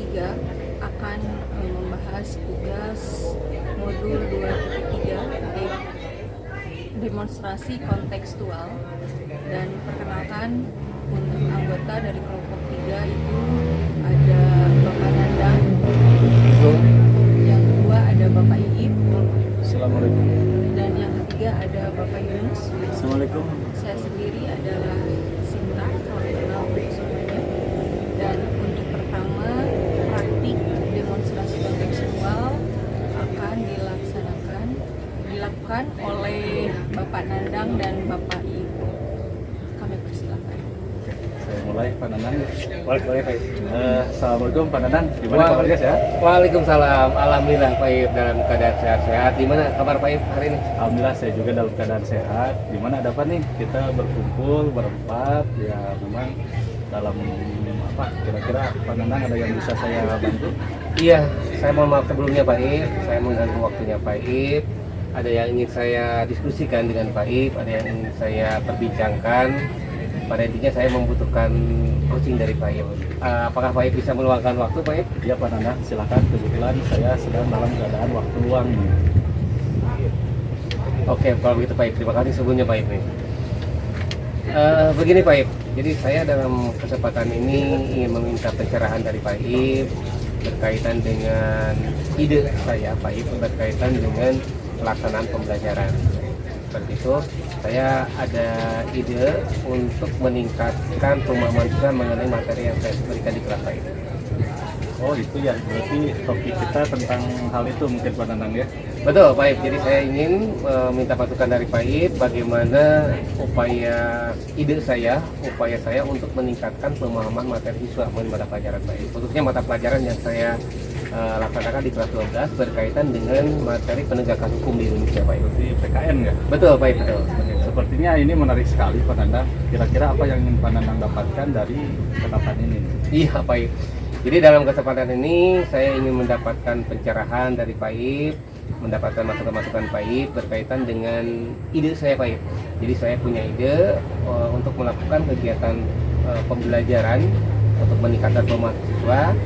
3 akan membahas tugas modul 2.3 demonstrasi kontekstual, dan perkenalkan untuk anggota dari kelompok 3 itu ada Bapak Nandang, yang kedua ada Bapak Iip, Assalamualaikum. dan yang ketiga ada Bapak Yunus. Assalamualaikum. Saya sendiri adalah Sinta, salam kenal untuk semuanya. Dan untuk pertama, praktik demonstrasi kontekstual akan dilakukan oleh Bapak Nandang dan Bapak Ibu. Kami persilakan. Saya mulai, Pak Nanang. Boleh Pak. Assalamualaikum Pak Nanang. Gimana kabarnya sehat? Waalaikumsalam. Alhamdulillah Pak Ip dalam keadaan sehat-sehat. Gimana kabar Pak Ip hari ini? Alhamdulillah saya juga dalam keadaan sehat. Gimana ada apa nih? Kita berkumpul berempat. Ya memang dalam apa? Kira-kira Pak Nanang ada yang bisa saya bantu? Iya, saya mohon maaf sebelumnya Pak Ip. Saya mengganggu waktunya Pak Ip. Ada yang ingin saya diskusikan dengan Pak Ip, ada yang ingin saya perbincangkan. Pada intinya saya membutuhkan coaching dari Pak Ip. Apakah Pak Ip bisa meluangkan waktu Pak Ip? Ya Pak Nanang, silakan. Kebetulan saya sedang dalam keadaan waktu luang nih. Oke, kalau begitu Pak Ip, terima kasih sebelumnya Pak Ip. Begini Pak Ip, jadi saya dalam kesempatan ini ingin meminta pencerahan dari Pak Ip berkaitan dengan ide saya Pak Ip berkaitan dengan pelaksanaan pembelajaran. Seperti itu, saya ada ide untuk meningkatkan pemahaman saya mengenai materi yang saya berikan di kelas Pak Ip. Oh itu ya, berarti topik kita tentang hal itu mungkin Pak Nanang ya? Betul Pak Ip, jadi saya ingin minta masukan dari Pak Ip bagaimana ide saya untuk meningkatkan pemahaman materi siswa melalui mata pelajaran Pak Ip, khususnya mata pelajaran yang saya laksanakan di kelas 12 berkaitan dengan materi penegakan hukum di Indonesia Pak Ip. Di PKN ya? Betul Pak Ip, betul. Sepertinya ini menarik sekali Pak Nanang. Kira-kira apa yang ingin Pak Nanang dapatkan dari kesempatan ini? Iya Pak Ip. Jadi dalam kesempatan ini saya ingin mendapatkan pencerahan dari Pak Ip, mendapatkan masukan-masukan Pak Ip berkaitan dengan ide saya Pak Ip. Jadi saya punya ide untuk melakukan kegiatan pembelajaran untuk meningkatkan pemahaman siswa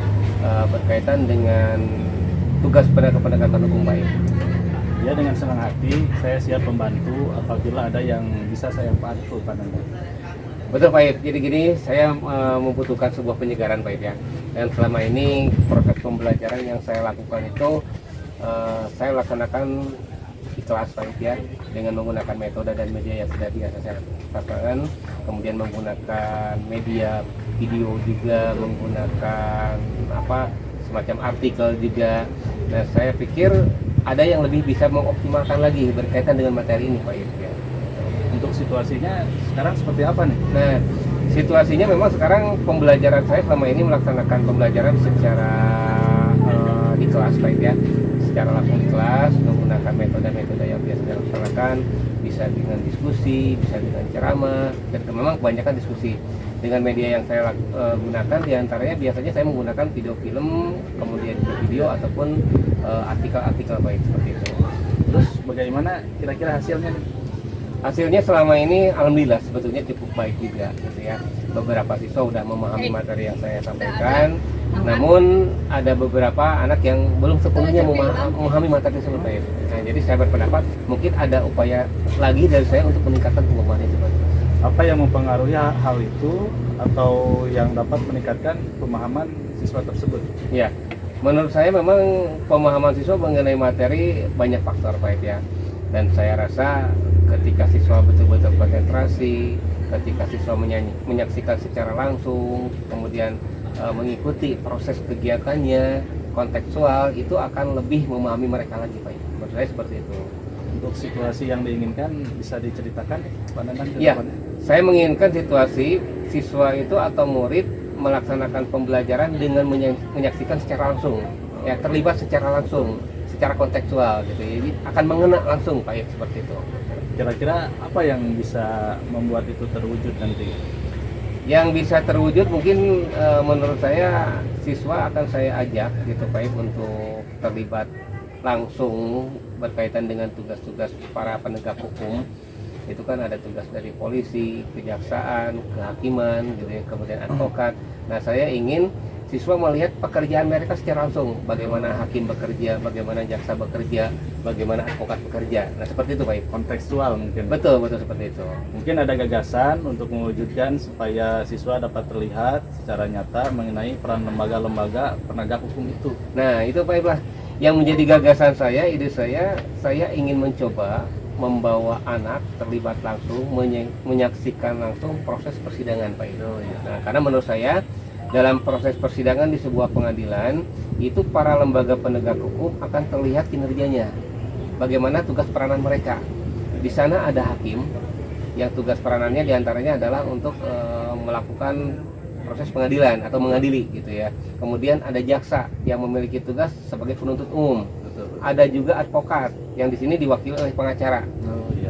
berkaitan dengan tugas penegakan hukum Pak Ip. Ya, dengan senang hati saya siap membantu apabila ada yang bisa saya bantu Pak Nanang. Betul Pak Ip, jadi gini saya membutuhkan sebuah penyegaran Pak Ip ya. Dan selama ini proses pembelajaran yang saya lakukan itu saya laksanakan di kelas Pak Ip ya, dengan menggunakan metode dan media yang sudah biasa saya lakukan, kemudian menggunakan media video juga, menggunakan semacam artikel juga. Nah saya pikir ada yang lebih bisa mengoptimalkan lagi berkaitan dengan materi ini Pak Ip ya. Untuk situasinya sekarang seperti apa nih? Nah, situasinya memang sekarang pembelajaran saya selama ini melaksanakan pembelajaran secara di kelas Pak Ip ya, secara langsung di kelas menggunakan metode-metode yang biasa saya laksanakan, bisa dengan diskusi, bisa dengan ceramah, dan memang kebanyakan diskusi. Dengan media yang saya gunakan diantaranya biasanya saya menggunakan video film, kemudian video ataupun artikel-artikel Pak Ip, seperti itu. Terus bagaimana kira-kira hasilnya nih? Hasilnya selama ini alhamdulillah sebetulnya cukup baik juga gitu ya. Beberapa siswa sudah memahami materi yang saya sampaikan, namun ada beberapa anak yang belum sepenuhnya memahami materi tersebut Pak Ip. Nah, jadi saya berpendapat mungkin ada upaya lagi dari saya untuk meningkatkan pemahaman itu Pak Ip. Apa yang mempengaruhi hal itu atau yang dapat meningkatkan pemahaman siswa tersebut? Ya, menurut saya memang pemahaman siswa mengenai materi banyak faktor Pak Ip ya. Dan saya rasa ketika siswa betul-betul konsentrasi, ketika siswa menyaksikan secara langsung, kemudian mengikuti proses kegiatannya kontekstual, itu akan lebih memahami mereka lagi Pak Ip. Menurut saya seperti itu. Untuk situasi yang diinginkan bisa diceritakan Pak Nanang? Ya, saya menginginkan situasi siswa itu atau murid melaksanakan pembelajaran dengan menyaksikan secara langsung, ya terlibat secara langsung, secara kontekstual gitu. Jadi akan mengena langsung Pak Ip, seperti itu. Kira-kira apa yang bisa membuat itu terwujud nanti? Yang bisa terwujud mungkin menurut saya siswa akan saya ajak gitu Pak Ip untuk terlibat langsung berkaitan dengan tugas-tugas para penegak hukum. Itu kan ada tugas dari polisi, kejaksaan, kehakiman gitu ya, kemudian advokat. Nah saya ingin siswa melihat pekerjaan mereka secara langsung, bagaimana hakim bekerja, bagaimana jaksa bekerja, bagaimana advokat bekerja. Nah seperti itu Pak Ip. Kontekstual mungkin. Betul seperti itu. Mungkin ada gagasan untuk mewujudkan supaya siswa dapat terlihat secara nyata mengenai peran lembaga-lembaga penegak hukum itu. Nah itu Pak Ip lah yang menjadi gagasan saya, ide saya ingin mencoba membawa anak terlibat langsung, menyaksikan langsung proses persidangan Pak Ip. Nah karena menurut saya dalam proses persidangan di sebuah pengadilan itu para lembaga penegak hukum akan terlihat kinerjanya, bagaimana tugas peranan mereka. Di sana ada hakim yang tugas peranannya diantaranya adalah untuk melakukan proses pengadilan atau mengadili gitu ya. Kemudian ada jaksa yang memiliki tugas sebagai penuntut umum. Ada juga advokat yang di sini diwakili oleh pengacara.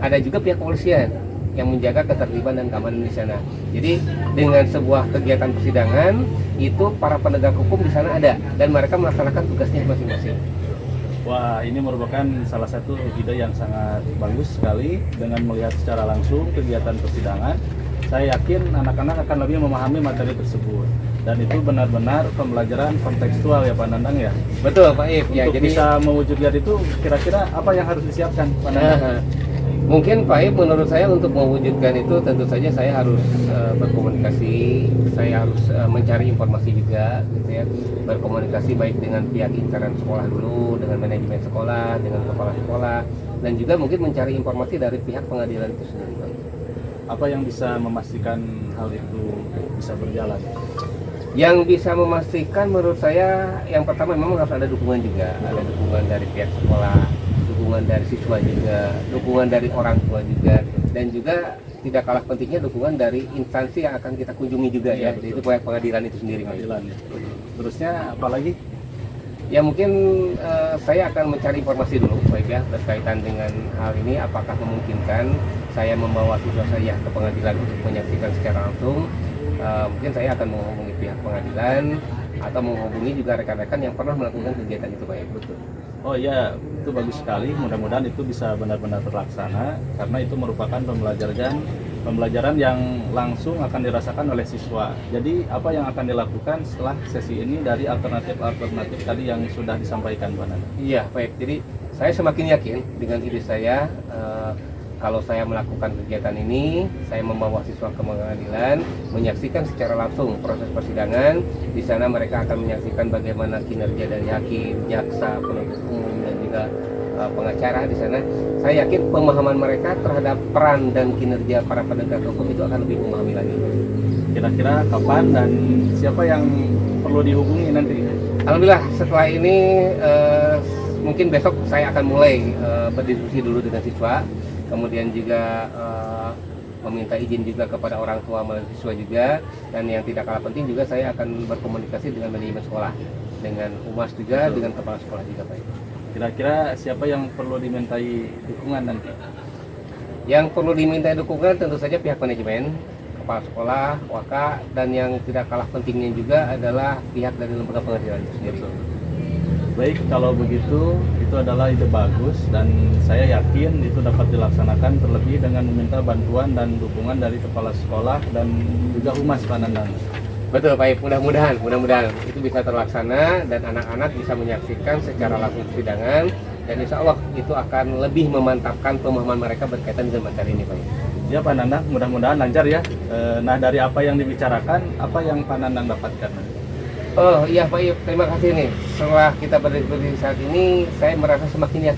Ada juga pihak kepolisian yang menjaga ketertiban dan keamanan di sana. Jadi dengan sebuah kegiatan persidangan itu para penegak hukum di sana ada dan mereka melaksanakan tugasnya masing-masing. Wah, ini merupakan salah satu ide yang sangat bagus sekali dengan melihat secara langsung kegiatan persidangan. Saya yakin anak-anak akan lebih memahami materi tersebut dan itu benar-benar pembelajaran kontekstual ya Pak Nandang ya. Betul Pak Ip. Ya, untuk jadi bisa mewujudkan itu kira-kira apa yang harus disiapkan Pak Nandang? Mungkin Pak Ip, menurut saya untuk mewujudkan itu tentu saja saya harus berkomunikasi, saya harus mencari informasi juga, gitu ya, berkomunikasi baik dengan pihak incaran sekolah dulu, dengan manajemen sekolah, dengan kepala sekolah, dan juga mungkin mencari informasi dari pihak pengadilan itu sendiri Pak Ip. Apa yang bisa memastikan hal itu bisa berjalan? Yang bisa memastikan menurut saya yang pertama memang harus ada dukungan juga, ada dukungan dari pihak sekolah, dukungan dari siswa juga, dukungan dari orang tua juga, dan juga tidak kalah pentingnya dukungan dari instansi yang akan kita kunjungi juga ya, yaitu pengadilan itu sendiri. Pengadilan. Terusnya apalagi? Ya mungkin saya akan mencari informasi dulu baik ya berkaitan dengan hal ini, apakah memungkinkan saya membawa siswa saya ke pengadilan untuk menyaksikan secara langsung. Mungkin saya akan menghubungi pihak pengadilan atau menghubungi juga rekan-rekan yang pernah melakukan kegiatan itu baik. Betul. Oh iya, itu bagus sekali. Mudah-mudahan itu bisa benar-benar terlaksana karena itu merupakan pembelajaran yang langsung akan dirasakan oleh siswa. Jadi apa yang akan dilakukan setelah sesi ini dari alternatif tadi yang sudah disampaikan Pak Nanda? Iya, baik. Jadi saya semakin yakin dengan ide saya. Kalau saya melakukan kegiatan ini, saya membawa siswa ke pengadilan, menyaksikan secara langsung proses persidangan. Di sana mereka akan menyaksikan bagaimana kinerja dari hakim, jaksa, penuntut umum, dan juga pengacara di sana. Saya yakin pemahaman mereka terhadap peran dan kinerja para penegak hukum itu akan lebih memahami lagi. Kira-kira kapan dan siapa yang perlu dihubungi nanti? Alhamdulillah setelah ini mungkin besok saya akan mulai berdiskusi dulu dengan siswa. Kemudian juga meminta izin juga kepada orang tua mahasiswa juga, dan yang tidak kalah penting juga saya akan berkomunikasi dengan manajemen sekolah, dengan humas juga, dengan kepala sekolah juga Pak. Kira-kira siapa yang perlu dimintai dukungan nanti? Yang perlu dimintai dukungan tentu saja pihak manajemen, kepala sekolah, waka, dan yang tidak kalah pentingnya juga adalah pihak dari lembaga pengadilan itu sendiri. Baik, kalau begitu itu adalah ide bagus dan saya yakin itu dapat dilaksanakan terlebih dengan meminta bantuan dan dukungan dari kepala sekolah dan juga humas Pak Nandang. Betul Pak, mudah-mudahan itu bisa terlaksana dan anak-anak bisa menyaksikan secara langsung persidangan, dan insya Allah itu akan lebih memantapkan pemahaman mereka berkaitan dengan materi ini Pak. Ya Pak Nandang, mudah-mudahan lancar ya. Nah dari apa yang dibicarakan, apa yang Pak Nandang dapatkan? Oh iya Pak Ip, terima kasih nih. Setelah kita berdiskusi saat ini, saya merasa semakin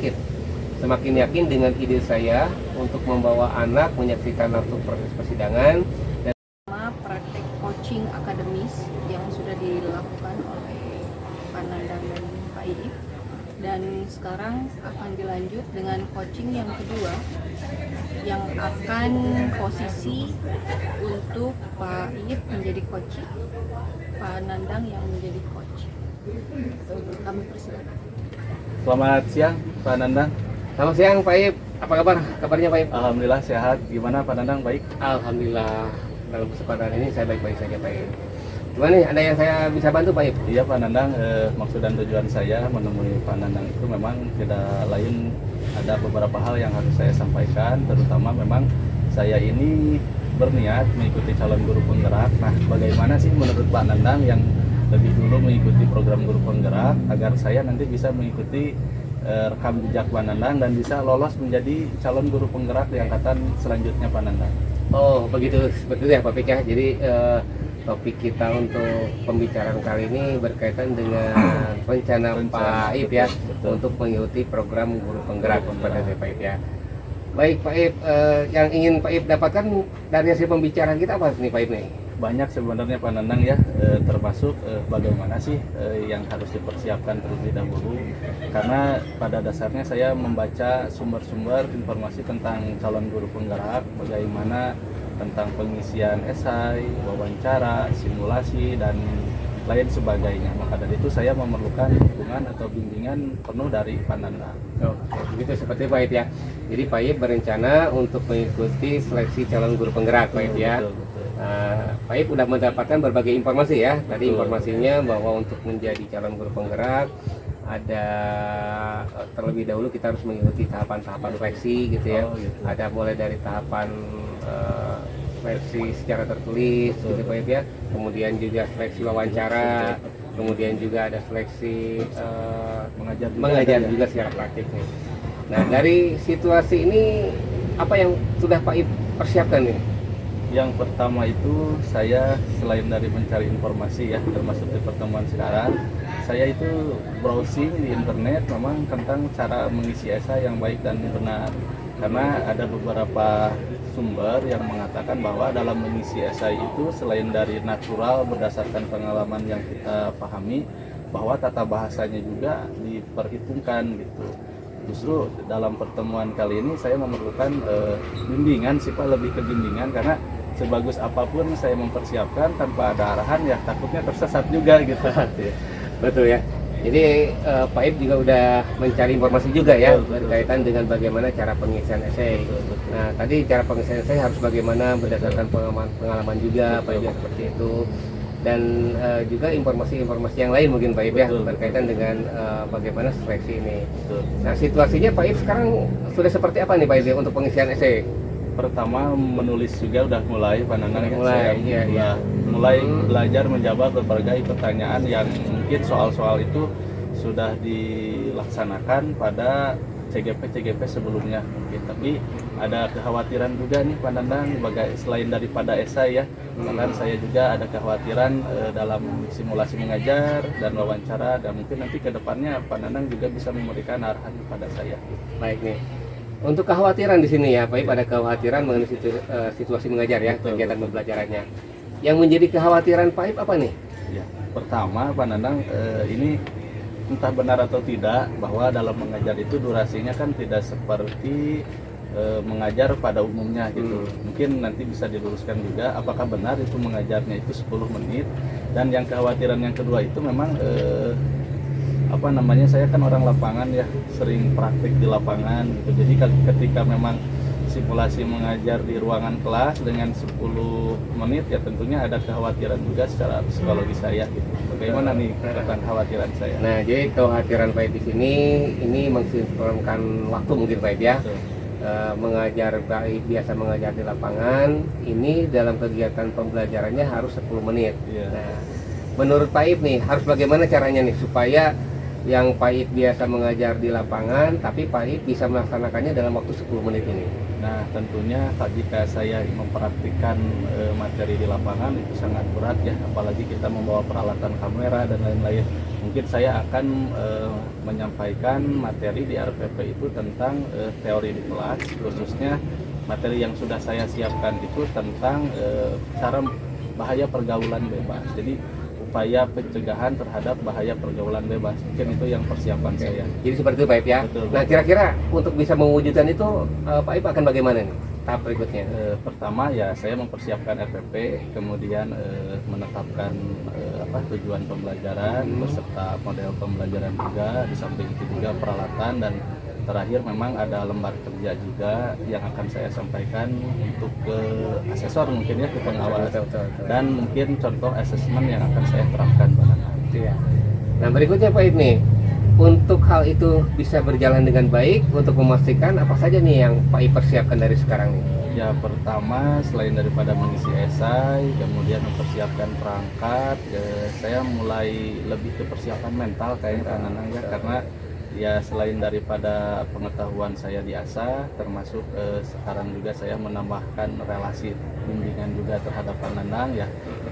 yakin dengan ide saya untuk membawa anak menyaksikan langsung proses persidangan. Dan praktek coaching akademis yang sudah dilakukan oleh Pak Nandang dan Pak Iip, dan sekarang akan dilanjut dengan coaching yang kedua yang akan posisi untuk Pak Iip menjadi coach, Pak Nandang yang menjadi coach. Kami persilakan. Selamat siang Pak Nandang. Selamat siang Pak Ip, apa kabar? Kabarnya Pak Ip? Alhamdulillah sehat. Gimana Pak Nandang, baik? Alhamdulillah, dalam kesempatan ini saya baik-baik saja Pak Ip. Gimana nih, ada yang saya bisa bantu Pak Ip? Iya Pak Nandang, maksud dan tujuan saya menemui Pak Nandang itu memang tidak lain, ada beberapa hal yang harus saya sampaikan, terutama memang saya ini berniat mengikuti calon guru penggerak. Nah, bagaimana sih menurut Pak Nandang yang lebih dulu mengikuti program guru penggerak agar saya nanti bisa mengikuti rekam jejak Pak Nandang dan bisa lolos menjadi calon guru penggerak di angkatan selanjutnya Pak Nandang. Oh begitu, seperti itu ya Pak Pik ya. Jadi topik kita untuk pembicaraan kali ini berkaitan dengan rencana Pak Ip ya, betul. untuk mengikuti program guru penggerak pada Pak Ip ya. Baik Pak Ip, yang ingin Pak Ip dapatkan dari hasil pembicaraan kita apa nih Pak Ip nih? Banyak sebenarnya Pak Nandang ya, termasuk bagaimana sih yang harus dipersiapkan terlebih dahulu, karena pada dasarnya saya membaca sumber-sumber informasi tentang calon guru penggerak, bagaimana tentang pengisian esai, wawancara, simulasi, dan lain sebagainya. Maka dari itu saya memerlukan dukungan atau bimbingan penuh dari Pak Nandang. Oke, begitu seperti Pak Ip ya. Jadi Pak Ip berencana untuk mengikuti seleksi calon guru penggerak Pak Ip ya. Betul, betul. Pak Ip sudah mendapatkan berbagai informasi ya. Tadi Betul. informasinya bahwa untuk menjadi calon guru penggerak ada terlebih dahulu kita harus mengikuti tahapan-tahapan seleksi gitu ya. Oh, gitu. Ada mulai dari tahapan seleksi secara tertulis gitu Pak Ip ya. Kemudian juga seleksi wawancara, kemudian juga ada seleksi mengajar juga secara praktik nih. Nah, dari situasi ini apa yang sudah Pak Ip persiapkan nih? Yang pertama itu saya selain dari mencari informasi ya, termasuk di pertemuan sekarang, saya itu browsing di internet memang tentang cara mengisi esai yang baik dan benar. Karena ada beberapa sumber yang mengatakan bahwa dalam mengisi esai itu selain dari natural berdasarkan pengalaman yang kita pahami, bahwa tata bahasanya juga diperhitungkan gitu. Justru dalam pertemuan kali ini saya memerlukan bimbingan sih Pak, lebih ke bimbingan, karena sebagus apapun saya mempersiapkan tanpa ada arahan ya takutnya tersesat juga gitu. Betul ya. Jadi Pak Ip juga udah mencari informasi juga ya, Betul. berkaitan dengan bagaimana cara pengisian esai. Nah tadi cara pengisian esai harus bagaimana berdasarkan pengalaman juga Pak Ip ya, seperti itu. Dan juga informasi-informasi yang lain mungkin Pak Ip ya, Betul. berkaitan dengan bagaimana seleksi ini. Betul. Nah situasinya Pak Ip sekarang sudah seperti apa nih Pak Ip ya, untuk pengisian esai? Pertama menulis juga udah mulai Pak Nandang ya. Mulai, Saya iya, iya. mulai belajar menjawab berbagai pertanyaan yang mungkin soal-soal itu sudah dilaksanakan pada CGP sebelumnya mungkin. Tapi ada kekhawatiran juga nih Pak Nandang, selain daripada esai ya, bahkan saya juga ada kekhawatiran dalam simulasi mengajar dan wawancara, dan mungkin nanti ke depannya Pak Nandang juga bisa memberikan arahan kepada saya. Baik nih. Untuk kekhawatiran di sini ya, Pak Ip, ada kekhawatiran mengenai situasi mengajar ya, Betul, kegiatan betul. pembelajarannya. Yang menjadi kekhawatiran Pak Ip apa nih? Ya, pertama Pak Nandang, ini entah benar atau tidak bahwa dalam mengajar itu durasinya kan tidak seperti mengajar pada umumnya gitu. Mungkin nanti bisa diluruskan juga apakah benar itu mengajarnya itu 10 menit. Dan yang kekhawatiran yang kedua itu memang saya kan orang lapangan ya, sering praktik di lapangan gitu. Jadi ketika memang simulasi mengajar di ruangan kelas dengan 10 menit ya tentunya ada kekhawatiran juga secara psikologi saya gitu. Bagaimana nih tentang kekhawatiran saya? Nah, jadi kekhawatiran Pak Ip di sini ini mensinkronkan waktu mungkin Pak Ip ya. Betul. Mengajar Pak Ip biasa mengajar di lapangan, ini dalam kegiatan pembelajarannya harus 10 menit. Iya. Nah, menurut Pak Ip nih harus bagaimana caranya nih supaya yang Pak Ip biasa mengajar di lapangan tapi Pak Ip bisa melaksanakannya dalam waktu 10 menit ini? Nah, tentunya jika saya mempraktikkan materi di lapangan itu sangat berat ya, apalagi kita membawa peralatan kamera dan lain-lain. Mungkin saya akan menyampaikan materi di RPP itu tentang teori di kelas, khususnya materi yang sudah saya siapkan itu tentang cara bahaya pergaulan bebas. Jadi upaya pencegahan terhadap bahaya pergaulan bebas, mungkin itu yang persiapan saya. Jadi seperti itu Pak Ip ya. Betul, Nah, kira-kira untuk bisa mewujudkan itu Pak Ip akan bagaimana nih tahap berikutnya? Pertama ya saya mempersiapkan RPP, kemudian menetapkan tujuan pembelajaran beserta model pembelajaran juga, di samping itu juga peralatan, dan terakhir memang ada lembar kerja juga yang akan saya sampaikan untuk ke asesor mungkin ya, ke pengawas, Betul. dan mungkin contoh asesmen yang akan saya terapkan Pak Nana. Ya. Nah, berikutnya Pak Ip nih, untuk hal itu bisa berjalan dengan baik, untuk memastikan apa saja nih yang Pak Ip persiapkan dari sekarang nih? Ya pertama selain daripada mengisi esai, kemudian mempersiapkan perangkat, saya mulai lebih ke persiapan mental kayaknya Kak Nanang ya, karena ya selain daripada pengetahuan saya di ASA, termasuk sekarang juga saya menambahkan relasi bimbingan juga terhadap Pak Nanang ya,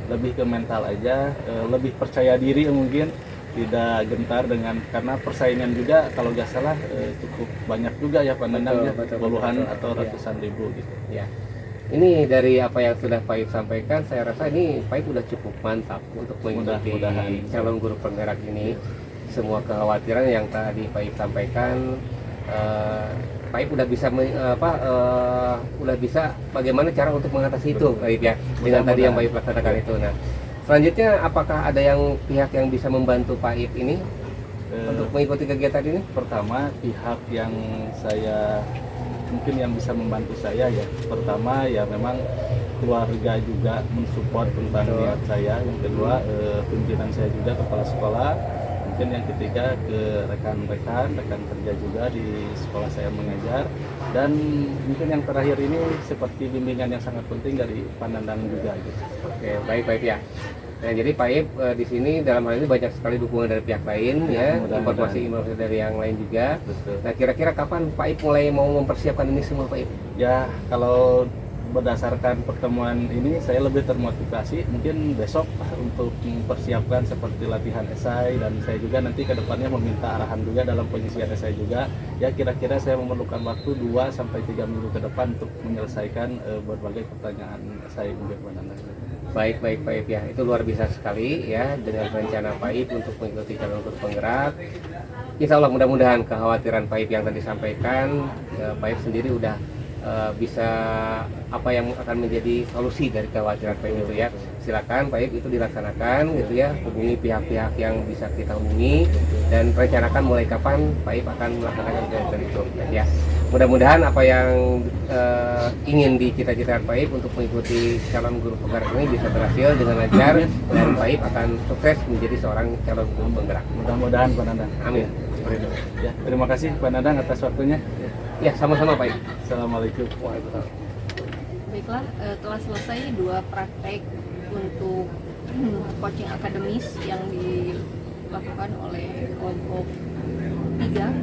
lebih ke mental aja, lebih percaya diri mungkin, tidak gentar dengan karena persaingan juga kalau nggak salah cukup banyak juga ya Pak Nanang ya, puluhan atau ratusan ribu gitu. Ya. Ini dari apa yang sudah Pak Ip sampaikan, saya rasa ini Pak Ip udah cukup mantap untuk mengikuti Mudah-mudahan. calon guru penggerak ini. Semua kekhawatiran yang tadi Pak Ip sampaikan, Pak Ip udah bisa udah bisa bagaimana cara untuk mengatasi itu Pak Ip ya, dengan tadi yang Pak Ip laksanakan itu. Nah, selanjutnya apakah ada yang pihak yang bisa membantu Pak Ip ini untuk mengikuti kegiatan ini? Pertama pihak yang saya mungkin yang bisa membantu saya ya, pertama ya memang keluarga juga mensupport tentang niat saya, yang kedua pimpinan saya juga, kepala sekolah, mungkin yang ketiga ke rekan kerja juga di sekolah saya mengajar, dan mungkin yang terakhir ini seperti bimbingan yang sangat penting dari Pak Nanang juga gitu. Oke, baik ya. Nah, jadi Pak Ip di sini dalam hal ini banyak sekali dukungan dari pihak lain ya, informasi dari yang lain juga. Betul. Nah, kira-kira kapan Pak Ip mulai mau mempersiapkan ini semua Pak Ip? Ya kalau berdasarkan pertemuan ini saya lebih termotivasi mungkin besok untuk mempersiapkan seperti latihan esai, dan saya juga nanti ke depannya meminta arahan juga dalam pengisian esai juga. Ya kira-kira saya memerlukan waktu 2 sampai 3 minggu ke depan untuk menyelesaikan berbagai pertanyaan esai mungkin Pak Nanang. Baik Pak Ip ya, itu luar biasa sekali ya dengan rencana Pak Ip untuk mengikuti calon guru penggerak. Insya Allah mudah-mudahan kekhawatiran Pak Ip yang tadi sampaikan, Pak Ip sendiri udah bisa apa yang akan menjadi solusi dari kekhawatiran Pak Ip itu ya. Silakan Pak Ip itu dilaksanakan gitu ya, hubungi pihak-pihak yang bisa kita hubungi dan rencanakan mulai kapan Pak Ip akan melaksanakan kegiatan itu ya. Mudah-mudahan apa yang ingin dicita-citakan Pak Ip untuk mengikuti calon guru penggerak ini bisa berhasil dengan lancar, dan Pak Ip akan sukses menjadi seorang calon guru penggerak. Mudah-mudahan Pak Nanang. Amin. Seperti itu. Ya, terima kasih Pak Nanang atas waktunya. Ya, sama-sama Pak Ip. Assalamualaikum. Waalaikumsalam. Baiklah, telah selesai 2 praktek untuk coaching akademis yang dilakukan oleh kelompok 3.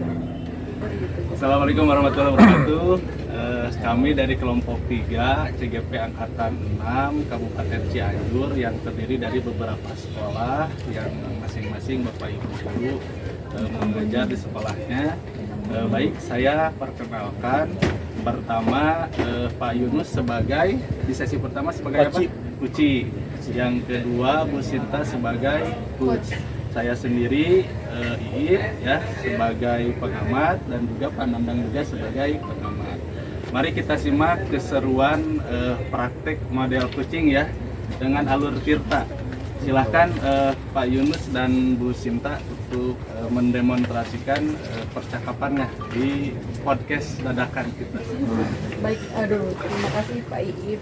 Assalamualaikum warahmatullahi wabarakatuh. Kami dari kelompok 3 CGP Angkatan 6 Kabupaten Cianjur yang terdiri dari beberapa sekolah yang masing-masing Bapak Ibu guru mengajar di sekolahnya. Baik, saya perkenalkan pertama Pak Yunus sebagai di sesi pertama sebagai apa? Kuci. Yang kedua Bu Sinta sebagai coach. Saya sendiri Iip ya sebagai pengamat, dan juga Pak Nanang juga sebagai pengamat. Mari kita simak keseruan praktek model coaching ya dengan alur tirta. Silahkan Pak Yunus dan Bu Sinta untuk mendemonstrasikan percakapannya di podcast dadakan kita. Baik, terima kasih Pak Iip.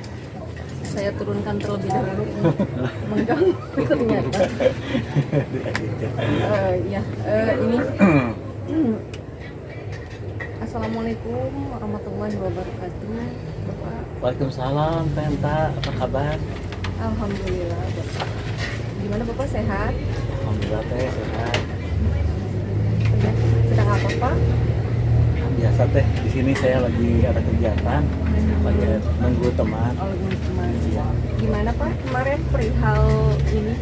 Saya turunkan terlebih dahulu, ini mengganggu ternyata. Ini Assalamualaikum warahmatullahi wabarakatuh, Bapak. Waalaikumsalam, Penta. Apa kabar? Alhamdulillah, Bapak. Gimana Bapak, sehat? Alhamdulillah teh sehat. Ya, sedang apa Pak? Biasa teh. Di sini saya lagi ada kegiatan, lagi nunggu teman. Oh, teman. Iya. Gimana Pak kemarin perihal ini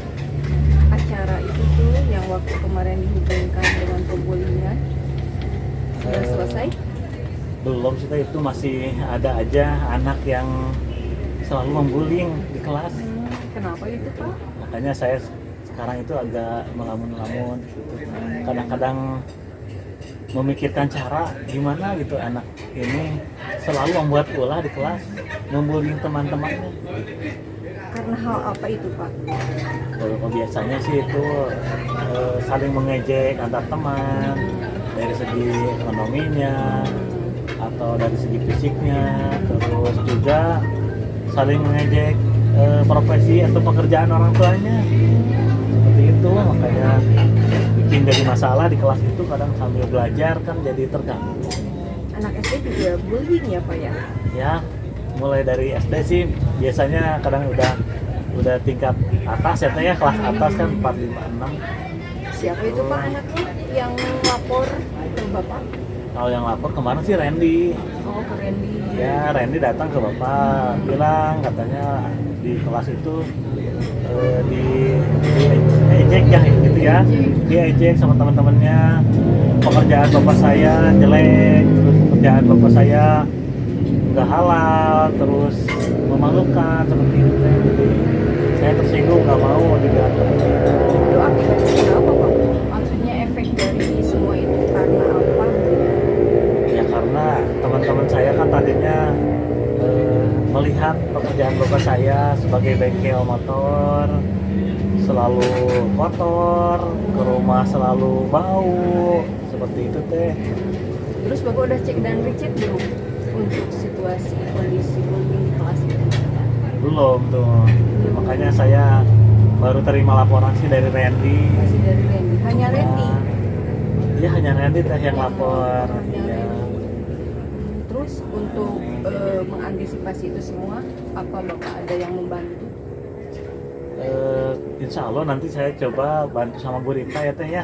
acara itu tuh yang waktu kemarin dihubungkan dengan pembulian sudah selesai? Belum sih teh, itu masih ada aja anak yang selalu membullying di kelas. Kenapa itu Pak? Makanya saya sekarang itu agak melamun-lamun gitu. Kadang-kadang memikirkan cara gimana gitu anak ini selalu membuat ulah di kelas, membullying teman-temannya. Karena hal apa itu Pak? Kalau biasanya sih itu saling mengejek antar teman dari segi ekonominya atau dari segi fisiknya, terus juga saling mengejek profesi atau pekerjaan orang tuanya. Seperti itu, makanya bikin jadi masalah di kelas itu, kadang sambil belajar kan jadi terganggu. Anak SD juga bullying ya Pak ya? Ya, mulai dari SD sih biasanya kadang udah tingkat atas ya teh ya, kelas atas kan 4, 5, 6. Siapa itu Pak anaknya yang lapor ke Bapak? Kalau yang lapor kemarin sih Randy. Oh, ke Randy. Ya, Randy datang ke Bapak, bilang katanya di kelas itu di ejek ya gitu ya. Dia ejek sama teman-temannya. Pekerjaan Bapak saya jelek, terus pekerjaan Bapak saya nggak halal, terus memalukan seperti itu. Jadi saya tersinggung, nggak mau dibilang. Itu akibatnya apa Pak? Maksudnya efek dari semua itu karena apa? Ya karena teman-teman saya kan tadinya melihat pekerjaan bapak saya sebagai bengkel motor selalu kotor, ke rumah selalu bau, seperti itu teh. Terus Bapak udah cek dan recheck belum untuk situasi kondisi bullying di kelas itu? Belum tuh, makanya saya baru terima laporan sih dari Randy. Masih dari Randy. Hanya Randy. Iya hanya Randy teh yang lapor. Hanya Ya. Randy. Terus untuk mengantisipasi itu semua, apa Bapak ada yang membantu? Insya Allah nanti saya coba bantu sama Bu Rita ya teh ya.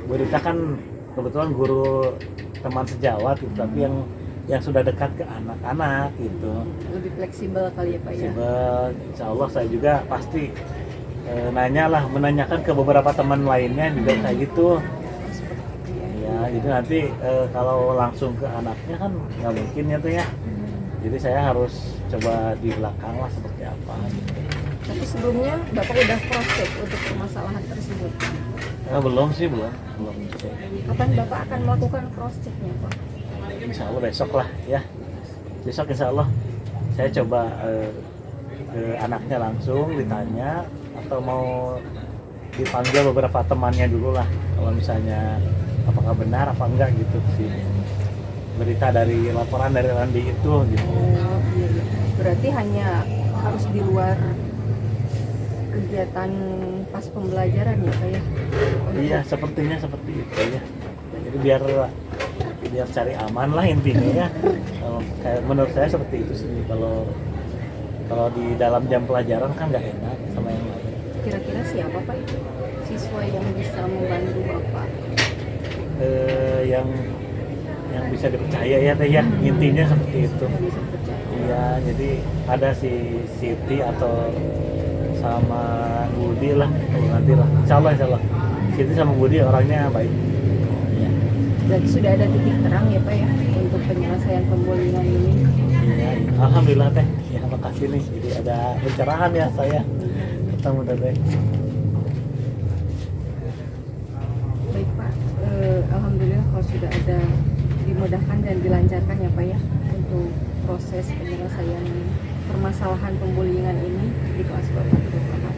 Bu Rita kan kebetulan guru teman sejawat gitu, tapi yang sudah dekat ke anak-anak gitu. Lebih fleksibel kali ya Pak ya? Coba Insya Allah saya juga pasti menanyakan ke beberapa teman lainnya juga kayak gitu. Seperti itu ya. Ya itu nanti kalau langsung ke anaknya kan nggak mungkin ya tuh ya. Jadi saya harus coba di belakang lah seperti apa gitu. Tapi sebelumnya Bapak udah cross check untuk permasalahan tersebut. Belum sih belum. Kapan Bapak akan melakukan cross checknya Pak? Insya Allah besok lah ya. Besok Insya Allah saya coba ke anaknya langsung ditanya atau mau dipanggil beberapa temannya dulu lah kalau misalnya apakah benar apa enggak gitu sih berita dari laporan dari Randy itu gitu. Oh iya, iya. Berarti hanya harus di luar kegiatan pas pembelajaran ya Pak ya? Iya sepertinya seperti itu ya. Jadi biar cari aman lah intinya ya. Kalau kayak menurut saya seperti itu sih. Kalau di dalam jam pelajaran kan nggak enak sama yang lain. Kira-kira siapa Pak itu? Siswa yang bisa membantu Bapak? Yang bisa dipercaya ya teh ya. Intinya seperti itu. Yang bisa percaya? Iya, jadi ada si Siti atau sama Budi lah, kalau nanti lah. Insya Allah. Siti sama Budi orangnya baik. Iya. Jadi sudah ada titik terang ya Pak ya untuk penyelesaian pembulian ini? Iya, alhamdulillah teh. Ya makasih nih. Jadi ada pencerahan ya saya ketemu teh. Baik Pak, alhamdulillah kalau sudah ada dimudahkan dan dilancarkan ya Pak ya untuk proses penyelesaian permasalahan pembulian ini di kelas Bapak terutama.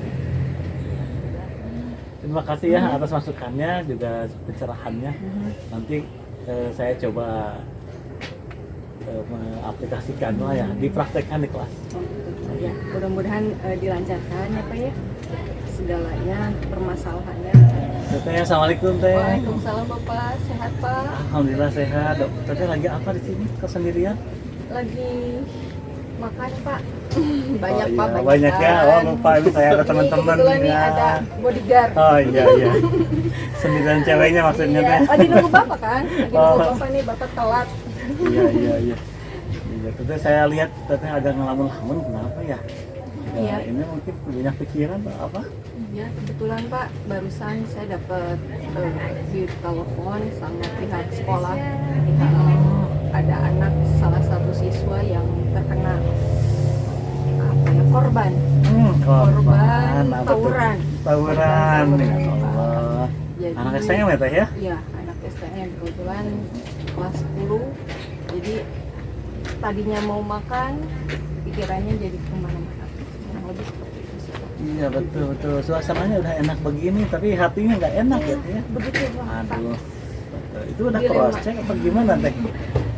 Terima kasih ya atas masukannya juga pencerahannya. Nanti saya coba mengaplikasikan lah ya, dipraktekkan di kelas. Ya, mudah-mudahan dilancarkan ya Pak ya segalanya permasalahannya. Teteh, assalamualaikum teh. Waalaikumsalam Bapak, sehat Pak? Alhamdulillah sehat. Teteh lagi apa di sini? Kesendirian? Lagi makan Pak. Banyak Oh, Pak, iya. Banyak ya. Oh lupa ini saya ada teman-teman. Kebetulan nih ya. ada bodyguard. Oh iya. Sendirian ceweknya maksudnya Iya, teh. lagi nunggu Bapak kan? Lagi nunggu Oh. Bapak nih, Bapak telat. Iya. Iya, teteh saya lihat teteh agak ngelamun-lamun kenapa ya? Iya. Ini mungkin banyak pikiran atau apa? Iya, kebetulan Pak, barusan saya dapat di telepon sama pihak sekolah. Ada anak salah satu siswa yang terkena korban Korban apa tuh? tawuran. Tawuran. Korban Ya tawuran. Allah. Jadi, Anak STM ya teh ya? Iya, anak STM kebetulan kelas 10. Jadi tadinya mau makan, pikirannya jadi kemana-mana. Kurang lebih seperti itu sih. Iya betul. Suasananya udah enak begini tapi hatinya nggak enak ya teh ya. Begitu Pak. Aduh. Itu udah Dilema. cross check apa gimana teh?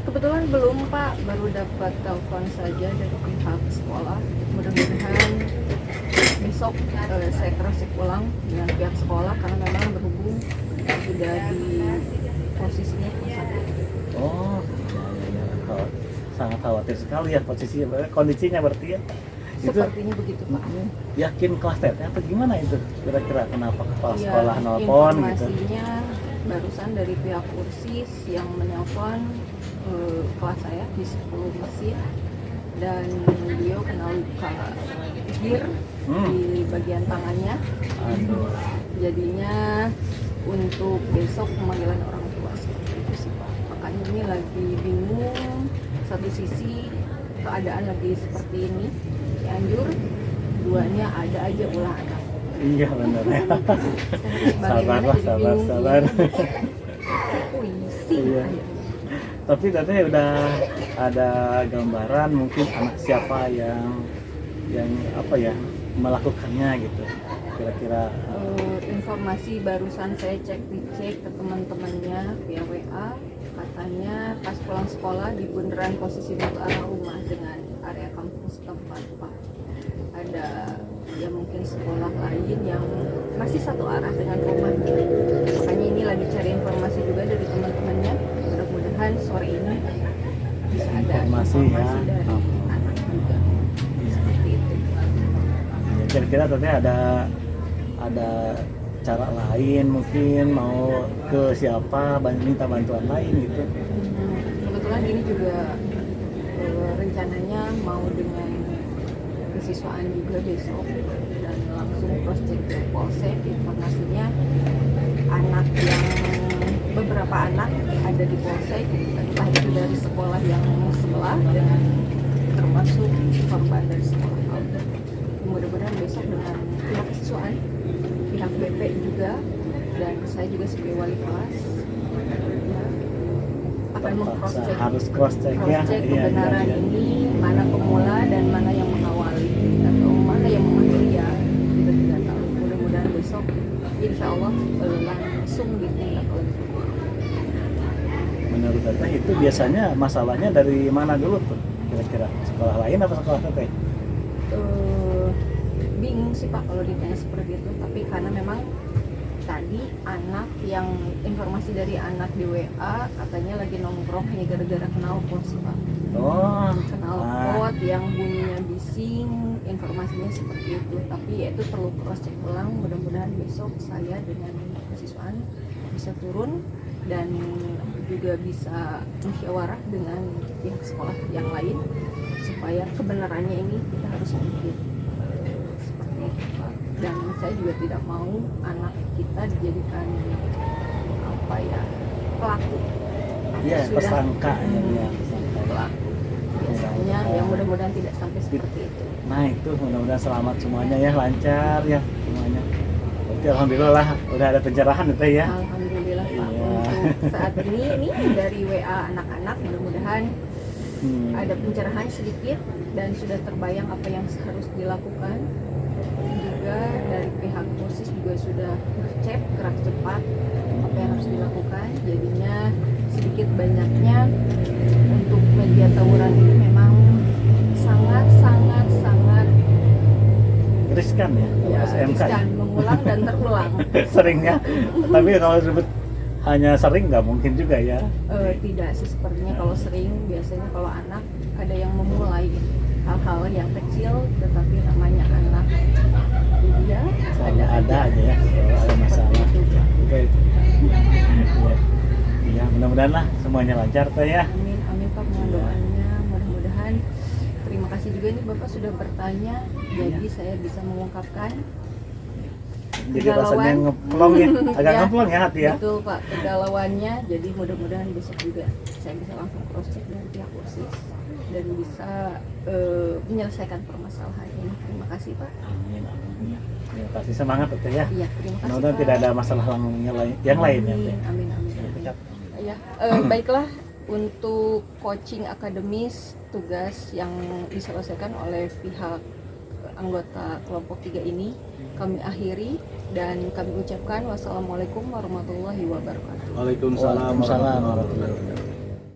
Kebetulan belum Pak, baru dapat telepon saja dari pihak sekolah. Mudah-mudahan besok saya cross check ulang dengan pihak sekolah karena memang berhubung sudah di posisinya positif. Oh, iya. sangat khawatir sekali ya kondisinya berarti ya. Itu Sepertinya begitu Pak. yakin kelas TT atau gimana itu kira-kira kenapa kepala Ya, sekolah nelpon gitu? informasinya barusan dari pihak kursis yang menelpon kelas saya di 10 mesin, dan beliau kena luka gear di bagian tangannya. Aduh. Jadinya untuk besok pemanggilan orang tua seperti itu sih Pak. Makanya ini lagi bingung, satu sisi keadaan lagi seperti ini Cianjur, duanya ada aja ulah anak. Iya benar ya. Bagaimana jadi bingung, sabar. puisi. Iya. Tapi katanya udah ada gambaran mungkin anak siapa yang apa ya melakukannya gitu. Kira-kira Informasi barusan saya dicek ke teman-temannya via WA, katanya pas pulang sekolah di bundaran posisi ke arah rumah dengan area kampung setempat Pak. Ada ya mungkin sekolah lain yang masih satu arah dengan rumahnya. Makanya ini lagi cari informasi juga dari teman-temannya. Mudah-mudahan sore ini bisa ada Informasi ya. dari anak juga. Seperti itu. ya, kira-kira katanya ada cara lain mungkin mau ke siapa minta bantuan lain gitu. Kebetulan ini juga rencananya mau dengan kesiswaan juga besok, dan langsung cross check ke polsek. Informasinya beberapa anak ada di polsek, entah itu dari sekolah yang sebelah dan termasuk korban dari sekolah lain. Mudah-mudahan besok dengan pihak kesiswaan, pihak BP juga, dan saya juga sebagai wali kelas ya, akan meng-cross check Harus cross check ya. kebenaran ini, mana pemula dan mana yang mengawali atau mana yang mengakhiri, ya kita tidak tahu. Mudah-mudahan besok insya Allah langsung ditindaklanjuti. Menurut teteh itu biasanya masalahnya dari mana dulu tuh? Kira-kira sekolah lain apa sekolah teteh? Bingung sih Pak kalau ditanya seperti itu, tapi karena memang tadi anak yang informasi dari anak di WA katanya lagi nongkrong hanya gara-gara knalpot sih Pak. Oh, Knalpot yang bunyinya bising, informasinya seperti itu. Tapi ya itu perlu cross check ulang. Mudah-mudahan besok saya dengan kesiswaan bisa turun dan juga bisa musyawarah dengan pihak sekolah yang lain supaya kebenarannya ini kita harus mungkin seperti itu Pak. Dan saya juga tidak mau anak kita dijadikan apa ya, pelaku. iya Sudah tersangka ya. pelaku biasanya, yang mudah-mudahan tidak sampai seperti itu. Nah itu mudah-mudahan selamat semuanya ya, lancar ya semuanya. Berarti alhamdulillah udah ada pencerahan itu ya. Alhamdulillah Pak. Iya. Untuk saat ini dari WA anak-anak mudah-mudahan ada pencerahan sedikit dan sudah terbayang apa yang harus dilakukan. Juga dari pihak kursis juga sudah cek gerak cepat apa yang harus dilakukan. Jadinya sedikit banyaknya untuk media tawuran ini memang sangat Riskan ya, SMK ya. riskan, mengulang dan terulang. Seringnya. Tapi kalau disebut hanya sering nggak mungkin juga ya. Tidak sih, sepertinya kalau sering biasanya kalau anak ada yang memulai hal-hal yang kecil tetapi namanya anak, ya Selalu ada aja ya, selalu ada masalah. seperti itu. Itu. Ya, mudah-mudahan lah semuanya lancar teh ya. Amin amin Pak, mohon doanya. Mudah-mudahan, terima kasih juga nih Bapak sudah bertanya, jadi saya bisa mengungkapkan Jadi kegalauan. rasanya ngeplong ya, agak Ya, ngeplong ya hati ya. Betul Pak, kegalauannya. Jadi mudah-mudahan besok juga saya bisa langsung cross check dari pihak kursis dan bisa menyelesaikan permasalahan ini. Terima kasih Pak. Amin, amin. Terima kasih, semangat teh ya. Iya, terima kasih Mudah-mudahan Pak. tidak ada masalah yang lainnya teh. Amin amin. Ya, baiklah, untuk coaching akademis tugas yang diselesaikan oleh pihak anggota kelompok 3 ini kami akhiri dan kami ucapkan wassalamualaikum warahmatullahi wabarakatuh. Waalaikumsalam Waalaikumsalam warahmatullahi wabarakatuh.